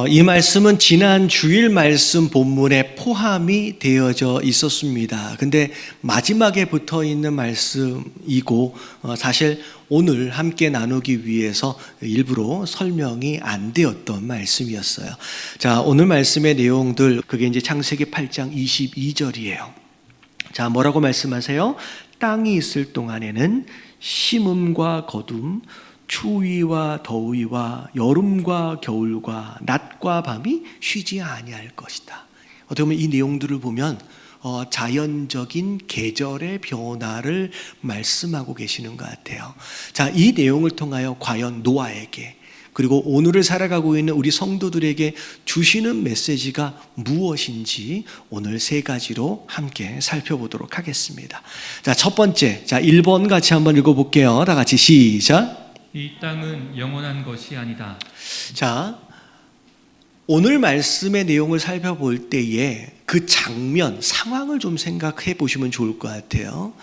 이 말씀은 지난 주일 말씀 본문에 포함이 되어져 있었습니다. 근데 마지막에 붙어 있는 말씀이고 사실 오늘 함께 나누기 위해서 일부러 설명이 안 되었던 말씀이었어요. 자, 오늘 말씀의 내용들 그게 이제 창세기 8장 22절이에요. 자, 뭐라고 말씀하세요? 땅이 있을 동안에는 심음과 거둠, 추위와 더위와 여름과 겨울과 낮과 밤이 쉬지 아니할 것이다. 어떻게 보면 이 내용들을 보면 자연적인 계절의 변화를 말씀하고 계시는 것 같아요. 자, 이 내용을 통하여 과연 노아에게 그리고 오늘을 살아가고 있는 우리 성도들에게 주시는 메시지가 무엇인지 오늘 세 가지로 함께 살펴보도록 하겠습니다. 자, 첫 번째, 자 1번 같이 한번 읽어볼게요. 다 같이 시작. 이 땅은 영원한 것이 아니다. 자, 오늘 말씀의 내용을 살펴볼 때에 그 장면, 상황을 좀 생각해 보시면 좋을 것 같아요.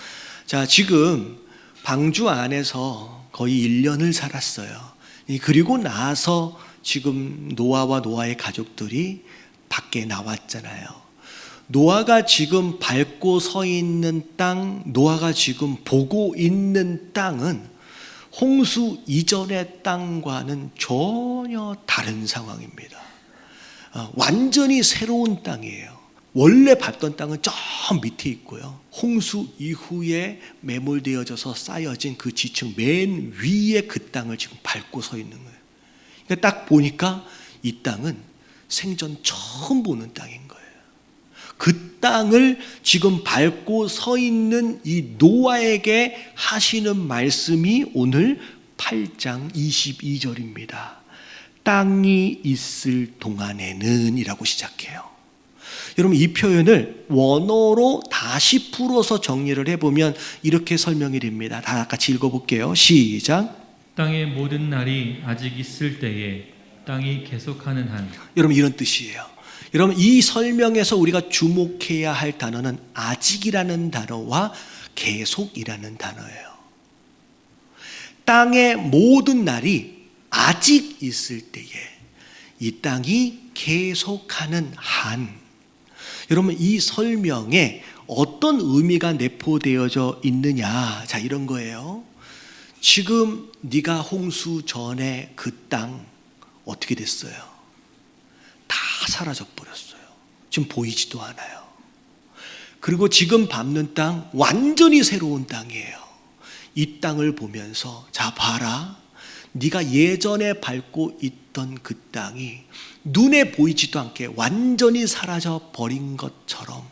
자, 지금 방주 안에서 거의 1년을 살았어요. 그리고 나서 지금 노아와 노아의 가족들이 밖에 나왔잖아요. 노아가 지금 밟고 서 있는 땅, 노아가 지금 보고 있는 땅은 홍수 이전의 땅과는 전혀 다른 상황입니다. 완전히 새로운 땅이에요. 원래 밟던 땅은 저 밑에 있고요. 홍수 이후에 매몰되어져서 쌓여진 그 지층 맨 위에 그 땅을 지금 밟고 서 있는 거예요. 그러니까 딱 보니까 이 땅은 생전 처음 보는 땅인 거예요. 그 땅을 지금 밟고 서 있는 이 노아에게 하시는 말씀이 오늘 8장 22절입니다. 땅이 있을 동안에는 이라고 시작해요. 여러분, 이 표현을 원어로 다시 풀어서 정리를 해보면 이렇게 설명이 됩니다. 다 같이 읽어볼게요. 시작. 땅의 모든 날이 아직 있을 때에 땅이 계속하는 한. 여러분, 이런 뜻이에요. 여러분, 이 설명에서 우리가 주목해야 할 단어는 아직이라는 단어와 계속이라는 단어예요. 땅의 모든 날이 아직 있을 때에 이 땅이 계속하는 한. 여러분, 이 설명에 어떤 의미가 내포되어져 있느냐? 자, 이런 거예요. 지금 네가 홍수 전에 그 땅 어떻게 됐어요? 다 사라져 버렸어요. 지금 보이지도 않아요. 그리고 지금 밟는 땅 완전히 새로운 땅이에요. 이 땅을 보면서 자 봐라, 네가 예전에 밟고 있던 그 땅이 눈에 보이지도 않게 완전히 사라져 버린 것처럼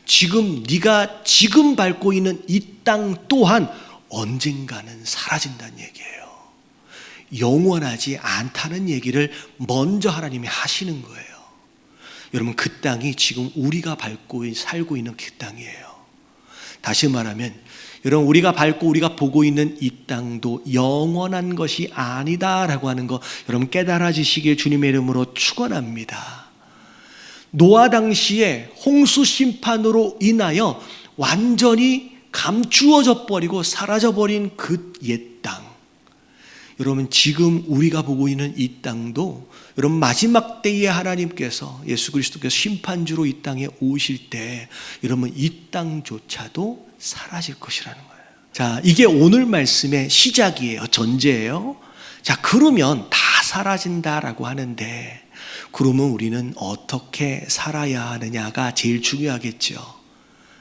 지금 네가 지금 밟고 있는 이 땅 또한 언젠가는 사라진다는 얘기예요. 영원하지 않다는 얘기를 먼저 하나님이 하시는 거예요. 여러분, 그 땅이 지금 우리가 밟고 살고 있는 그 땅이에요. 다시 말하면 여러분, 우리가 밟고 우리가 보고 있는 이 땅도 영원한 것이 아니다라고 하는 거 여러분 깨달아지시길 주님의 이름으로 축원합니다. 노아 당시에 홍수 심판으로 인하여 완전히 감추어져 버리고 사라져 버린 그 옛 땅, 여러분 지금 우리가 보고 있는 이 땅도 여러분 마지막 때에 하나님께서 예수 그리스도께서 심판주로 이 땅에 오실 때 여러분 이 땅조차도 사라질 것이라는 거예요. 자, 이게 오늘 말씀의 시작이에요. 전제예요. 자, 그러면 다 사라진다라고 하는데 그러면 우리는 어떻게 살아야 하느냐가 제일 중요하겠죠.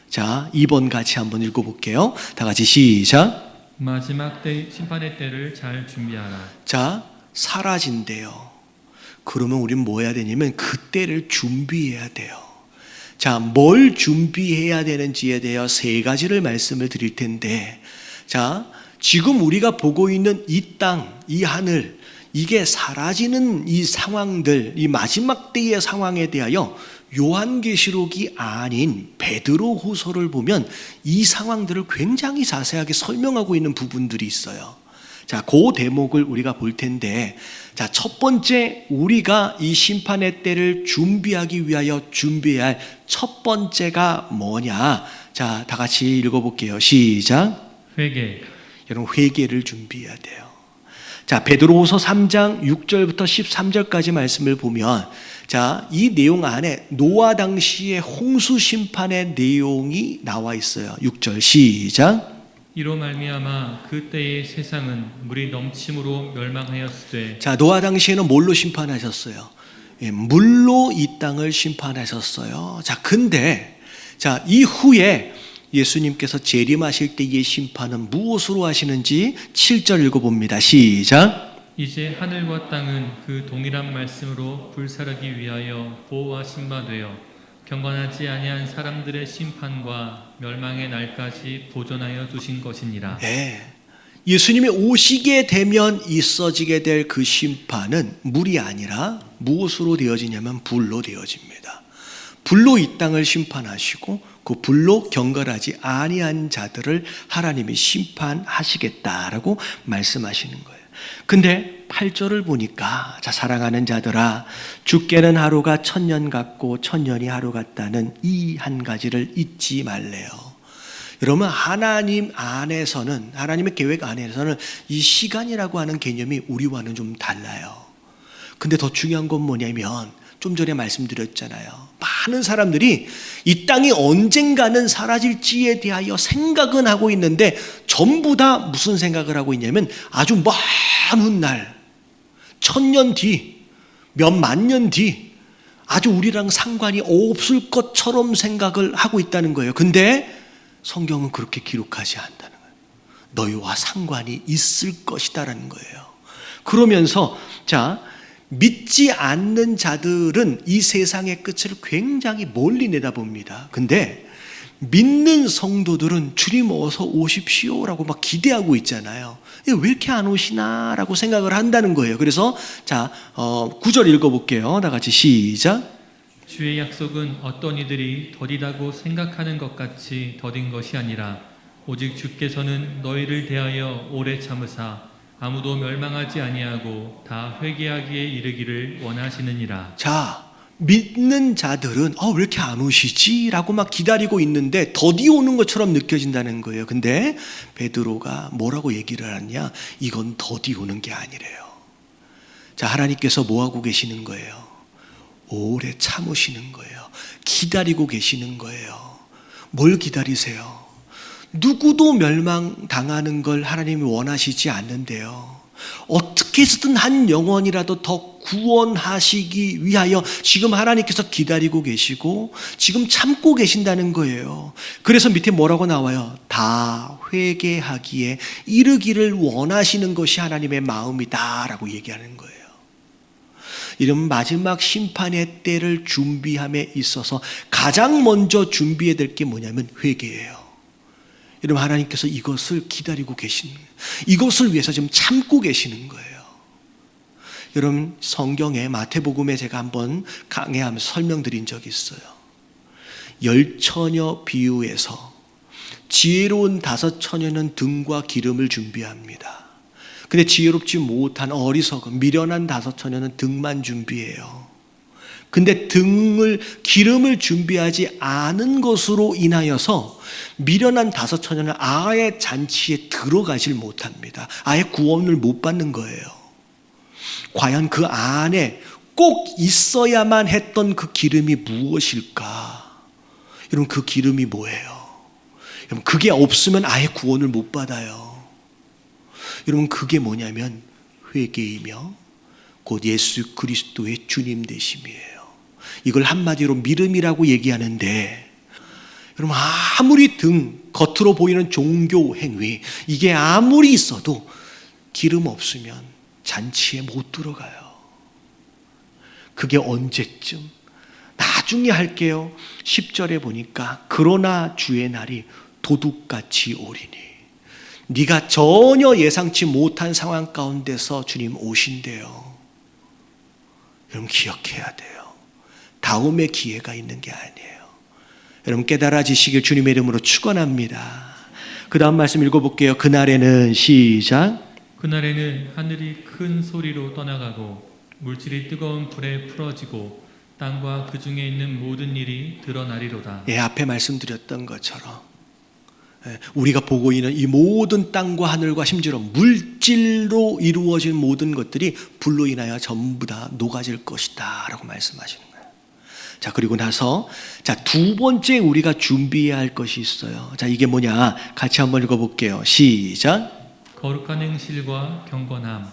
자, 2번 같이 한번 읽어볼게요. 다 같이 시작. 마지막 때 심판의 때를 잘 준비하라. 자, 사라진대요. 그러면 우리는 뭐 해야 되냐면 그때를 준비해야 돼요. 자, 뭘 준비해야 되는지에 대해 세 가지를 말씀을 드릴 텐데, 자, 지금 우리가 보고 있는 이 땅, 이 하늘, 이게 사라지는 이 상황들, 이 마지막 때의 상황에 대하여 요한계시록이 아닌 베드로후서를 보면 이 상황들을 굉장히 자세하게 설명하고 있는 부분들이 있어요. 자, 그 대목을 우리가 볼 텐데, 자, 첫 번째 우리가 이 심판의 때를 준비하기 위하여 준비해야 할 첫 번째가 뭐냐? 자, 다 같이 읽어볼게요. 시작. 회개. 여러분, 회개를 준비해야 돼요. 자, 베드로후서 3장 6절부터 13절까지 말씀을 보면 자, 이 내용 안에 노아 당시의 홍수 심판의 내용이 나와 있어요. 6절 시작. 이로 말미암아 그때의 세상은 물이 넘침으로 멸망하였으되. 자, 노아 당시에는 뭘로 심판하셨어요? 예, 물로 이 땅을 심판하셨어요. 자, 근데 자, 이후에 예수님께서 재림하실 때의 심판은 무엇으로 하시는지 7절 읽어봅니다. 시작. 이제 하늘과 땅은 그 동일한 말씀으로 불사르기 위하여 보호하신 바 되어 경건하지 아니한 사람들의 심판과 멸망의 날까지 보존하여 두신 것이니라. 네. 예수님이 오시게 되면 있어지게 될 그 심판은 물이 아니라 무엇으로 되어지냐면 불로 되어집니다. 불로 이 땅을 심판하시고 그 불로 경건하지 아니한 자들을 하나님이 심판하시겠다라고 말씀하시는 거예요. 근데 8절을 보니까 자, 사랑하는 자들아, 죽게는 하루가 1000년 같고 1000년이 하루 같다는 이 한 가지를 잊지 말래요. 여러분, 하나님 안에서는, 하나님의 계획 안에서는 이 시간이라고 하는 개념이 우리와는 좀 달라요. 근데 더 중요한 건 뭐냐면 좀 전에 말씀드렸잖아요. 많은 사람들이 이 땅이 언젠가는 사라질지에 대하여 생각은 하고 있는데 전부 다 무슨 생각을 하고 있냐면 아주 먼 훗날 1000년 뒤, 몇만 년 뒤 아주 우리랑 상관이 없을 것처럼 생각을 하고 있다는 거예요. 근데 성경은 그렇게 기록하지 않는다는 거예요. 너희와 상관이 있을 것이다라는 거예요. 그러면서 자, 믿지 않는 자들은 이 세상의 끝을 굉장히 멀리 내다봅니다. 근데 믿는 성도들은 주님 어서 오십시오라고 막 기대하고 있잖아요. 왜 이렇게 안 오시나 라고 생각을 한다는 거예요. 그래서 자, 9절 읽어볼게요. 다 같이 시작. 주의 약속은 어떤 이들이 더디다고 생각하는 것 같이 더딘 것이 아니라 오직 주께서는 너희를 대하여 오래 참으사 아무도 멸망하지 아니하고 다 회개하기에 이르기를 원하시느니라. 자, 믿는 자들은 왜 이렇게 안 오시지? 라고 막 기다리고 있는데 더디 오는 것처럼 느껴진다는 거예요. 근데 베드로가 뭐라고 얘기를 하냐? 이건 더디 오는 게 아니래요. 자, 하나님께서 뭐 하고 계시는 거예요? 오래 참으시는 거예요. 기다리고 계시는 거예요. 뭘 기다리세요? 누구도 멸망당하는 걸 하나님이 원하시지 않는데요. 어떻게 해서든 한 영혼이라도 더 구원하시기 위하여 지금 하나님께서 기다리고 계시고 지금 참고 계신다는 거예요. 그래서 밑에 뭐라고 나와요? 다 회개하기에 이르기를 원하시는 것이 하나님의 마음이다라고 얘기하는 거예요. 이런 마지막 심판의 때를 준비함에 있어서 가장 먼저 준비해야 될 게 뭐냐면 회개예요. 여러분, 하나님께서 이것을 기다리고 계시는 거예요. 이것을 위해서 지금 참고 계시는 거예요. 여러분, 성경에 마태복음에 제가 한번 강해하면서 설명드린 적이 있어요. 열처녀 비유에서 지혜로운 5처녀는 등과 기름을 준비합니다. 근데 지혜롭지 못한 어리석은 미련한 5처녀는 등만 준비해요. 근데 기름을 준비하지 않은 것으로 인하여서 미련한 5처녀는 아예 잔치에 들어가질 못합니다. 아예 구원을 못 받는 거예요. 과연 그 안에 꼭 있어야만 했던 그 기름이 무엇일까? 여러분, 그 기름이 뭐예요? 여러분, 그게 없으면 아예 구원을 못 받아요. 여러분, 그게 뭐냐면 회개이며 곧 예수 그리스도의 주님 되심이에요. 이걸 한마디로 믿음이라고 얘기하는데, 여러분, 아무리 겉으로 보이는 종교 행위, 이게 아무리 있어도 기름 없으면 잔치에 못 들어가요. 그게 언제쯤? 나중에 할게요. 10절에 보니까 그러나 주의 날이 도둑같이 오리니. 네가 전혀 예상치 못한 상황 가운데서 주님 오신대요. 여러분, 기억해야 돼요. 다음에 기회가 있는 게 아니에요. 여러분, 깨달아지시길 주님의 이름으로 축원합니다. 그 다음 말씀 읽어볼게요. 그날에는 시작. 그날에는 하늘이 큰 소리로 떠나가고 물질이 뜨거운 불에 풀어지고 땅과 그 중에 있는 모든 일이 드러나리로다. 예, 앞에 말씀드렸던 것처럼 우리가 보고 있는 이 모든 땅과 하늘과 심지어 물질로 이루어진 모든 것들이 불로 인하여 전부 다 녹아질 것이다 라고 말씀하시는 거예요. 자, 그리고 나서 두 번째 우리가 준비해야 할 것이 있어요. 자, 이게 뭐냐? 같이 한번 읽어볼게요. 시작. 거룩한 행실과 경건함.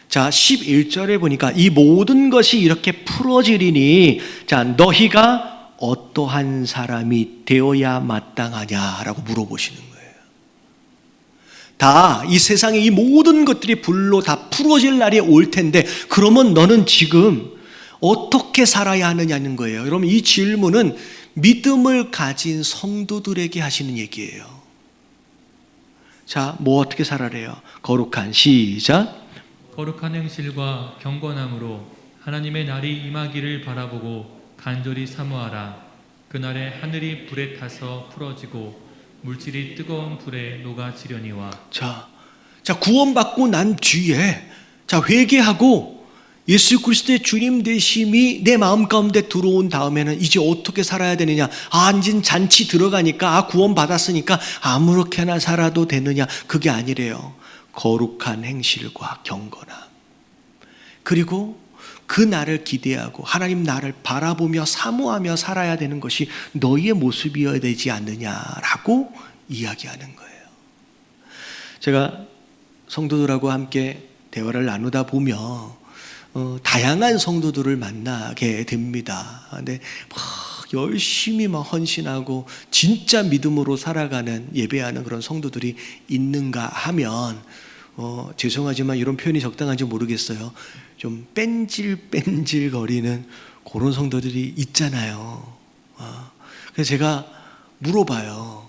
자, 11절에 보니까 이 모든 것이 이렇게 풀어지리니 자, 너희가 어떠한 사람이 되어야 마땅하냐라고 물어보시는 거예요. 다 이 세상의 이 모든 것들이 불로 다 풀어질 날이 올 텐데 그러면 너는 지금 어떻게 살아야 하느냐는 거예요. 여러분, 이 질문은 믿음을 가진 성도들에게 하시는 얘기예요. 자, 뭐 어떻게 살아래요? 거룩한, 시작. 거룩한 행실과 경건함으로 하나님의 날이 임하기를 바라보고 간절히 사모하라. 그날에 하늘이 불에 타서 풀어지고 물질이 뜨거운 불에 녹아지려니와. 자, 구원받고 난 뒤에 회개하고 예수 그리스도의 주님 되심이 내 마음 가운데 들어온 다음에는 이제 어떻게 살아야 되느냐? 이제 잔치 들어가니까 구원받았으니까 아무렇게나 살아도 되느냐? 그게 아니래요. 거룩한 행실과 경건함. 그리고 그 날을 기대하고 하나님 나를 바라보며 사모하며 살아야 되는 것이 너희의 모습이어야 되지 않느냐라고 이야기하는 거예요. 제가 성도들하고 함께 대화를 나누다 보면 다양한 성도들을 만나게 됩니다. 근데 열심히 헌신하고 진짜 믿음으로 살아가는 예배하는 그런 성도들이 있는가 하면 죄송하지만 이런 표현이 적당한지 모르겠어요. 좀 뺀질 거리는 그런 성도들이 있잖아요. 그래서 제가 물어봐요.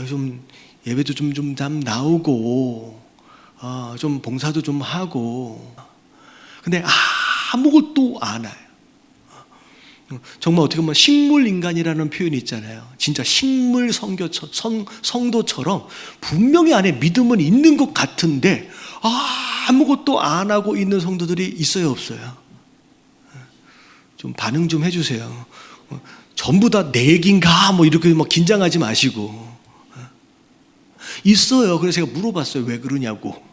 좀 예배도 좀 나오고 좀 봉사도 좀 하고 근데 아무것도 안 해요. 정말 어떻게 보면 식물인간이라는 표현이 있잖아요. 진짜 식물 성도처럼 분명히 안에 믿음은 있는 것 같은데 아무것도 안 하고 있는 성도들이 있어요, 없어요? 좀 반응 좀 해주세요. 전부 다 내 얘기인가 이렇게 긴장하지 마시고. 있어요. 그래서 제가 물어봤어요. 왜 그러냐고.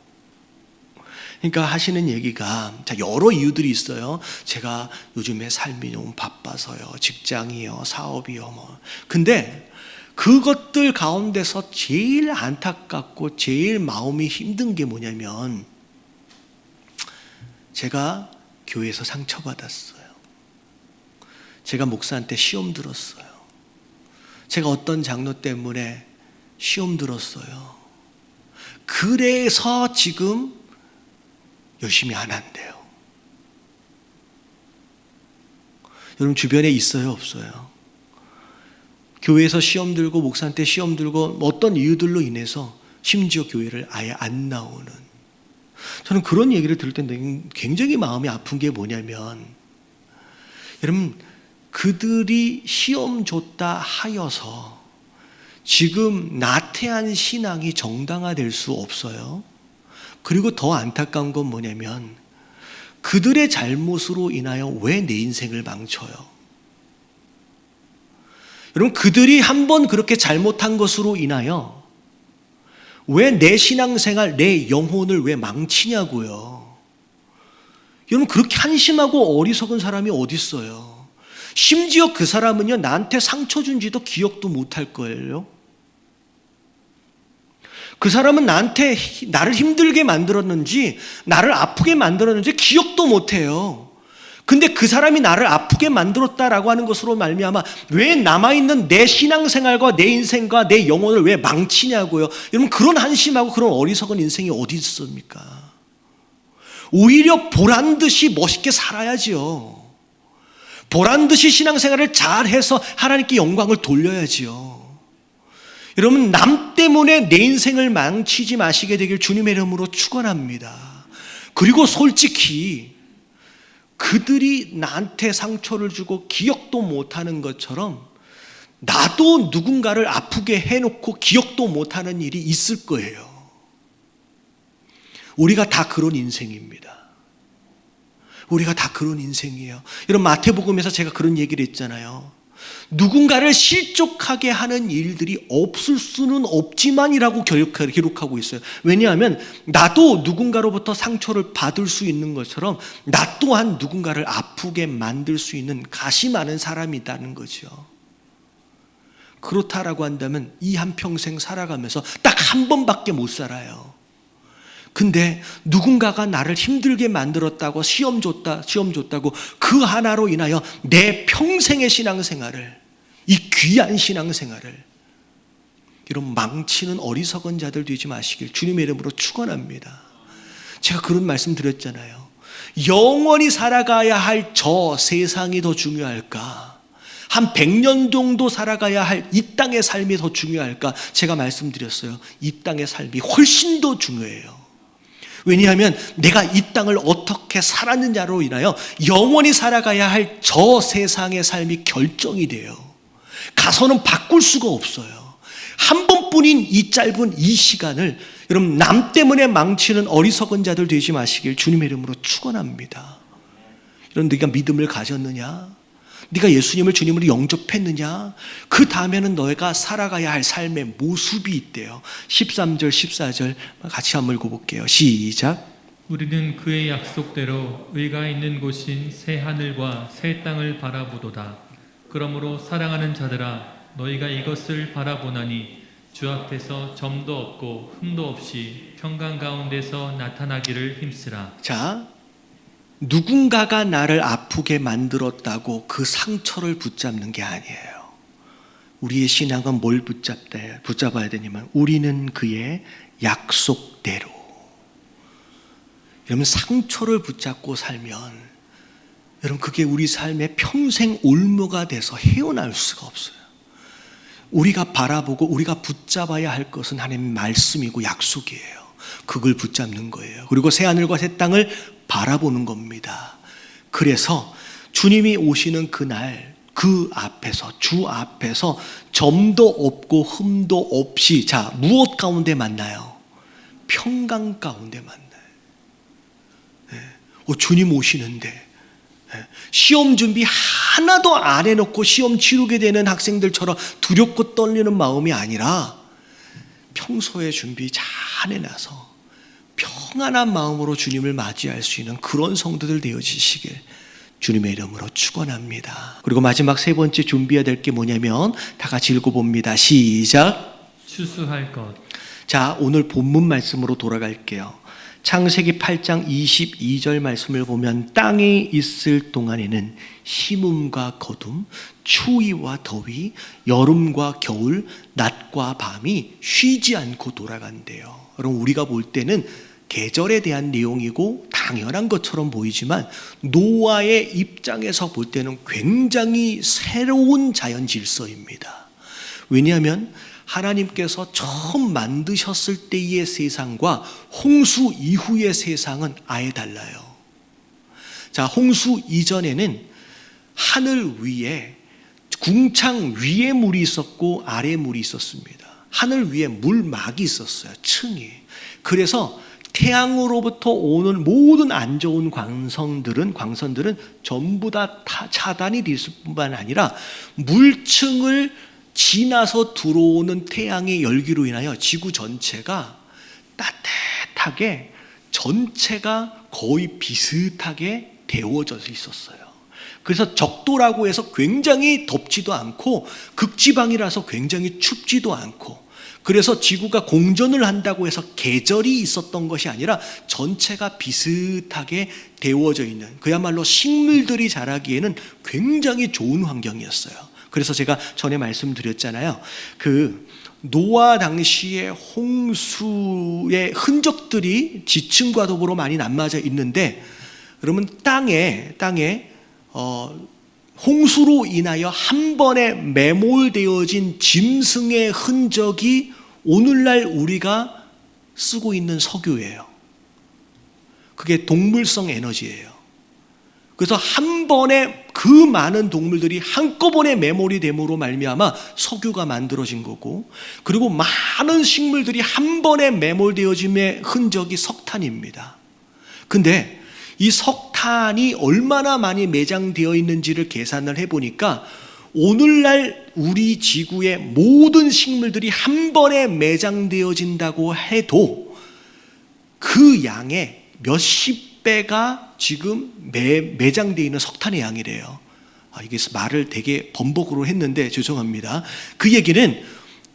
그러니까 하시는 얘기가 여러 이유들이 있어요. 제가 요즘에 삶이 너무 바빠서요. 직장이요, 사업이요. 근데 그것들 가운데서 제일 안타깝고 제일 마음이 힘든 게 뭐냐면 제가 교회에서 상처받았어요. 제가 목사한테 시험 들었어요. 제가 어떤 장로 때문에 시험 들었어요. 그래서 지금 열심히 안 한대요. 여러분 주변에 있어요, 없어요? 교회에서 시험 들고 목사한테 시험 들고 어떤 이유들로 인해서 심지어 교회를 아예 안 나오는, 저는 그런 얘기를 들을 때 굉장히 마음이 아픈 게 뭐냐면, 여러분 그들이 시험 줬다 하여서 지금 나태한 신앙이 정당화될 수 없어요. 그리고 더 안타까운 건 뭐냐면 그들의 잘못으로 인하여 왜 내 인생을 망쳐요? 여러분 그들이 한번 그렇게 잘못한 것으로 인하여 왜 내 신앙생활, 내 영혼을 왜 망치냐고요. 여러분 그렇게 한심하고 어리석은 사람이 어디 있어요? 심지어 그 사람은요 나한테 상처 준지도 기억도 못할 거예요. 그 사람은 나한테 나를 힘들게 만들었는지 나를 아프게 만들었는지 기억도 못해요. 근데 그 사람이 나를 아프게 만들었다라고 하는 것으로 말미암아 왜 남아있는 내 신앙생활과 내 인생과 내 영혼을 왜 망치냐고요. 여러분 그런 한심하고 그런 어리석은 인생이 어디 있습니까? 오히려 보란듯이 멋있게 살아야지요. 보란듯이 신앙생활을 잘해서 하나님께 영광을 돌려야지요. 여러분 남 때문에 내 인생을 망치지 마시게 되길 주님의 이름으로 축원합니다. 그리고 솔직히 그들이 나한테 상처를 주고 기억도 못하는 것처럼 나도 누군가를 아프게 해놓고 기억도 못하는 일이 있을 거예요. 우리가 다 그런 인생입니다. 우리가 다 그런 인생이에요. 여러분 마태복음에서 제가 그런 얘기를 했잖아요. 누군가를 실족하게 하는 일들이 없을 수는 없지만이라고 기록하고 있어요. 왜냐하면 나도 누군가로부터 상처를 받을 수 있는 것처럼 나 또한 누군가를 아프게 만들 수 있는 가시 많은 사람이라는 거죠. 그렇다라고 한다면 이 한평생 살아가면서 딱 한 번밖에 못 살아요. 근데 누군가가 나를 힘들게 만들었다고 시험 줬다고 그 하나로 인하여 내 평생의 신앙생활을, 이 귀한 신앙생활을 이런 망치는 어리석은 자들 되지 마시길 주님의 이름으로 축원합니다. 제가 그런 말씀 드렸잖아요. 영원히 살아가야 할 저 세상이 더 중요할까? 한 100년 정도 살아가야 할 이 땅의 삶이 더 중요할까? 제가 말씀드렸어요. 이 땅의 삶이 훨씬 더 중요해요. 왜냐하면 내가 이 땅을 어떻게 살았느냐로 인하여 영원히 살아가야 할 저 세상의 삶이 결정이 돼요. 가서는 바꿀 수가 없어요. 한 번뿐인 이 짧은 이 시간을 여러분 남 때문에 망치는 어리석은 자들 되지 마시길 주님의 이름으로 축원합니다. 여러분 네가 믿음을 가졌느냐? 네가 예수님을 주님으로 영접했느냐? 그 다음에는 너희가 살아가야 할 삶의 모습이 있대요. 13절 14절 같이 한번 읽어볼게요. 시작. 우리는 그의 약속대로 의가 있는 곳인 새 하늘과 새 땅을 바라보도다. 그러므로 사랑하는 자들아 너희가 이것을 바라보나니 주 앞에서 점도 없고 흠도 없이 평강 가운데서 나타나기를 힘쓰라. 자, 누군가가 나를 아프게 만들었다고 그 상처를 붙잡는 게 아니에요. 우리의 신앙은 뭘 붙잡아야 되냐면 우리는 그의 약속대로. 여러분 상처를 붙잡고 살면 여러분 그게 우리 삶의 평생 올무가 돼서 헤어날 수가 없어요. 우리가 바라보고 우리가 붙잡아야 할 것은 하나님의 말씀이고 약속이에요. 그걸 붙잡는 거예요. 그리고 새 하늘과 새 땅을 바라보는 겁니다. 그래서 주님이 오시는 그날 그 앞에서 주 앞에서 점도 없고 흠도 없이 자 무엇 가운데 만나요? 평강 가운데 만나요. 주님 오시는데 시험 준비 하나도 안 해놓고 시험 치르게 되는 학생들처럼 두렵고 떨리는 마음이 아니라 평소에 준비 잘 해놔서 평안한 마음으로 주님을 맞이할 수 있는 그런 성도들 되어지시길 주님의 이름으로 축원합니다. 그리고 마지막 세 번째 준비해야 될 게 뭐냐면 다 같이 읽어봅니다. 시작. 추수할 것. 자, 오늘 본문 말씀으로 돌아갈게요. 창세기 8장 22절 말씀을 보면 땅에 있을 동안에는 심음과 거둠, 추위와 더위, 여름과 겨울, 낮과 밤이 쉬지 않고 돌아간대요. 여러분 우리가 볼 때는 계절에 대한 내용이고 당연한 것처럼 보이지만 노아의 입장에서 볼 때는 굉장히 새로운 자연 질서입니다. 왜냐하면 하나님께서 처음 만드셨을 때의 세상과 홍수 이후의 세상은 아예 달라요. 자, 홍수 이전에는 하늘 위에 궁창 위에 물이 있었고 아래 물이 있었습니다. 하늘 위에 물막이 있었어요. 층이. 그래서 태양으로부터 오는 모든 안 좋은 광선들은 전부 다 차단이 됐을 뿐만 아니라 물층을 지나서 들어오는 태양의 열기로 인하여 지구 전체가 따뜻하게 전체가 거의 비슷하게 데워져 있었어요. 그래서 적도라고 해서 굉장히 덥지도 않고 극지방이라서 굉장히 춥지도 않고 그래서 지구가 공전을 한다고 해서 계절이 있었던 것이 아니라 전체가 비슷하게 데워져 있는 그야말로 식물들이 자라기에는 굉장히 좋은 환경이었어요. 그래서 제가 전에 말씀드렸잖아요. 그 노아 당시의 홍수의 흔적들이 지층과 더불어 많이 남아져 있는데 여러분 땅에 홍수로 인하여 한 번에 매몰되어진 짐승의 흔적이 오늘날 우리가 쓰고 있는 석유예요. 그게 동물성 에너지예요. 그래서 한 번에 그 많은 동물들이 한꺼번에 매몰이 됨으로 말미암아 석유가 만들어진 거고 그리고 많은 식물들이 한 번에 매몰되어짐의 흔적이 석탄입니다. 근데 이 석탄이 얼마나 많이 매장되어 있는지를 계산을 해보니까 오늘날 우리 지구의 모든 식물들이 한 번에 매장되어진다고 해도 그 양의 몇십 배가 지금 매장되어 있는 석탄의 양이래요. 이게 말을 되게 번복으로 했는데 죄송합니다. 그 얘기는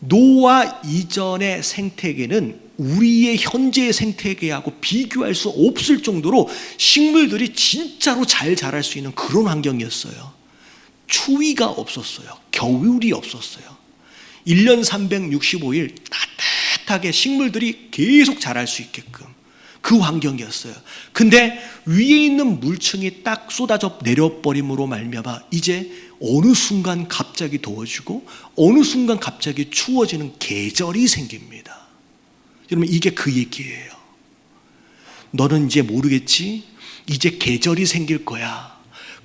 노아 이전의 생태계는 우리의 현재의 생태계하고 비교할 수 없을 정도로 식물들이 진짜로 잘 자랄 수 있는 그런 환경이었어요. 추위가 없었어요. 겨울이 없었어요. 1년 365일 따뜻하게 식물들이 계속 자랄 수 있게끔 그 환경이었어요. 근데 위에 있는 물층이 딱 쏟아져 내려버림으로 말미암아 이제 어느 순간 갑자기 더워지고 어느 순간 갑자기 추워지는 계절이 생깁니다. 여러분, 이게 그 얘기예요. 너는 이제 모르겠지? 이제 계절이 생길 거야.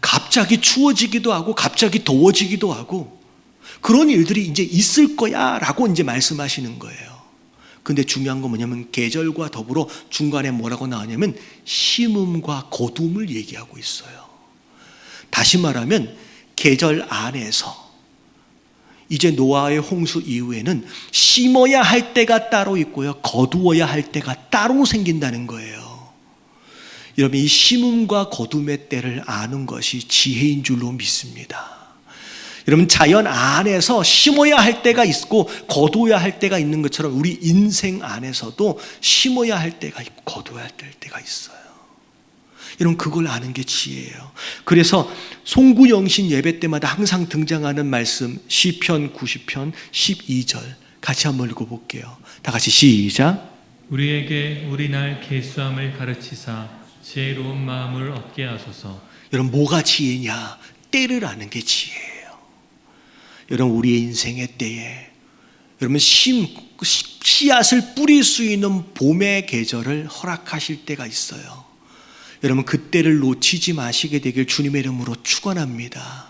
갑자기 추워지기도 하고 갑자기 더워지기도 하고 그런 일들이 이제 있을 거야 라고 이제 말씀하시는 거예요. 근데 중요한 건 뭐냐면 계절과 더불어 중간에 뭐라고 나오냐면 심음과 거둠을 얘기하고 있어요. 다시 말하면 계절 안에서 이제 노아의 홍수 이후에는 심어야 할 때가 따로 있고요, 거두어야 할 때가 따로 생긴다는 거예요. 여러분, 이 심음과 거둠의 때를 아는 것이 지혜인 줄로 믿습니다. 여러분, 자연 안에서 심어야 할 때가 있고 거두어야 할 때가 있는 것처럼 우리 인생 안에서도 심어야 할 때가 있고 거두어야 할 때가 있어요. 여러분, 그걸 아는 게 지혜예요. 그래서 송구영신 예배 때마다 항상 등장하는 말씀 시편 90편 12절 같이 한번 읽어볼게요. 다 같이 시작. 우리에게 우리날 계수함을 가르치사 지혜로운 마음을 얻게 하소서. 여러분, 뭐가 지혜냐? 때를 아는 게 지혜예요. 여러분, 우리의 인생의 때에 여러분 씨앗을 뿌릴 수 있는 봄의 계절을 허락하실 때가 있어요. 여러분, 그때를 놓치지 마시게 되길 주님의 이름으로 축원합니다.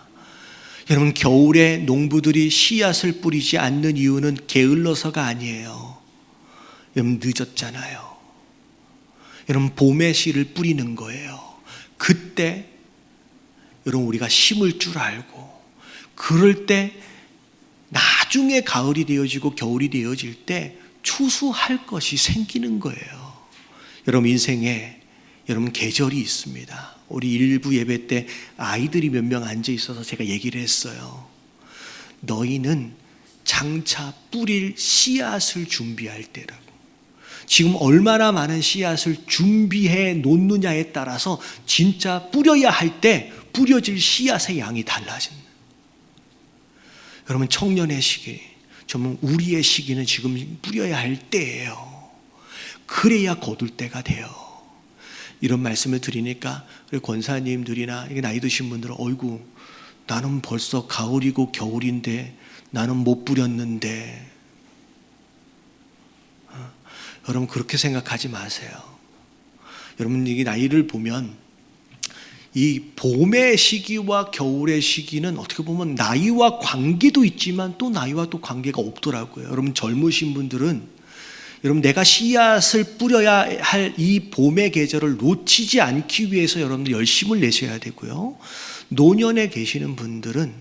여러분, 겨울에 농부들이 씨앗을 뿌리지 않는 이유는 게을러서가 아니에요. 여러분, 늦었잖아요. 여러분, 봄에 씨를 뿌리는 거예요. 그때 여러분, 우리가 심을 줄 알고 그럴 때 나중에 가을이 되어지고 겨울이 되어질 때 추수할 것이 생기는 거예요. 여러분, 인생에 여러분 계절이 있습니다. 우리 일부 예배 때 아이들이 몇 명 앉아 있어서 제가 얘기를 했어요. 너희는 장차 뿌릴 씨앗을 준비할 때라고. 지금 얼마나 많은 씨앗을 준비해 놓느냐에 따라서 진짜 뿌려야 할 때 뿌려질 씨앗의 양이 달라진다. 여러분, 청년의 시기, 정말 우리의 시기는 지금 뿌려야 할 때예요. 그래야 거둘 때가 돼요. 이런 말씀을 드리니까 우리 권사님들이나 나이 드신 분들은 어이구, 나는 벌써 가을이고 겨울인데 나는 못 뿌렸는데. 여러분, 그렇게 생각하지 마세요. 여러분, 이 나이를 보면 이 봄의 시기와 겨울의 시기는 어떻게 보면 나이와 관계도 있지만 또 나이와 또 관계가 없더라고요. 여러분, 젊으신 분들은 여러분, 내가 씨앗을 뿌려야 할 이 봄의 계절을 놓치지 않기 위해서 여러분들 열심을 내셔야 되고요. 노년에 계시는 분들은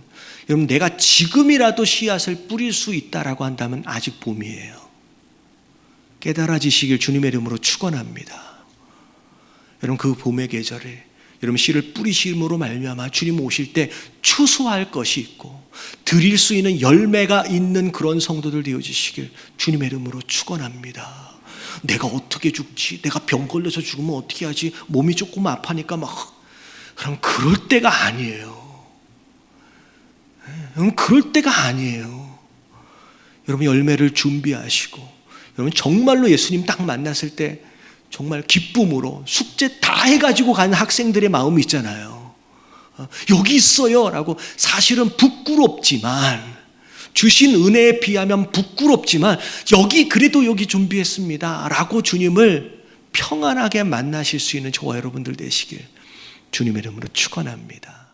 여러분, 내가 지금이라도 씨앗을 뿌릴 수 있다라고 한다면 아직 봄이에요. 깨달아지시길 주님의 이름으로 축원합니다. 여러분, 그 봄의 계절에 여러분 씨를 뿌리심으로 말미암아 주님 오실 때 추수할 것이 있고 드릴 수 있는 열매가 있는 그런 성도들 되어지시길 주님의 이름으로 축원합니다. 내가 어떻게 죽지? 내가 병 걸려서 죽으면 어떻게 하지? 몸이 조금 아파니까 막 그럼 그럴 때가 아니에요. 여러분, 그럴 때가 아니에요. 여러분, 열매를 준비하시고 여러분, 정말로 예수님 딱 만났을 때 정말 기쁨으로 숙제 다 해가지고 가는 학생들의 마음이 있잖아요. 여기 있어요 라고. 사실은 부끄럽지만, 주신 은혜에 비하면 부끄럽지만 여기 그래도 여기 준비했습니다 라고 주님을 평안하게 만나실 수 있는 저와 여러분들 되시길 주님의 이름으로 축원합니다.